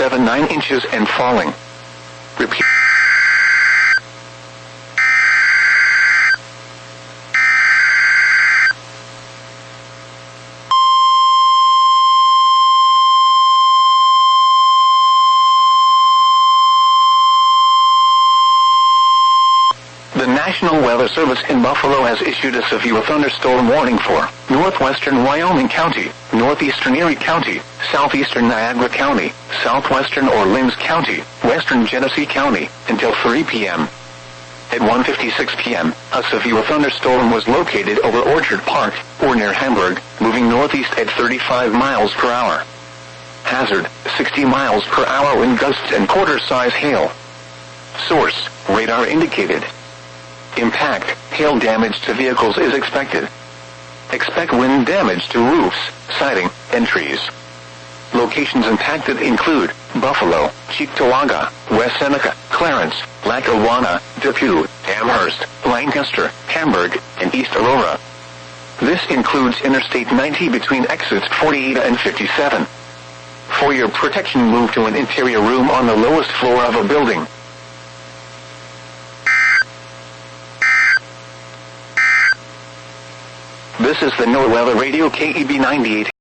1.79 inches and falling. Repeat. The National Weather Service in Buffalo has issued a severe thunderstorm warning for northwestern Wyoming County, northeastern Erie County, southeastern Niagara County, southwestern Orleans County, western Genesee County, until 3 p.m. At 1:56 p.m., a severe thunderstorm was located over Orchard Park, or near Hamburg, moving northeast at 35 miles per hour. Hazard, 60 miles per hour wind gusts and quarter-size hail. Source, radar indicated. Impact, hail damage to vehicles is expected. Expect wind damage to roofs, siding, and trees. Locations impacted include Buffalo, Cheektowaga, West Seneca, Clarence, Lackawanna, Depew, Amherst, Lancaster, Hamburg, and East Aurora. This includes Interstate 90 between exits 48 and 57. For your protection, move to an interior room on the lowest floor of a building. This is the NOAA Weather Radio KEB 98.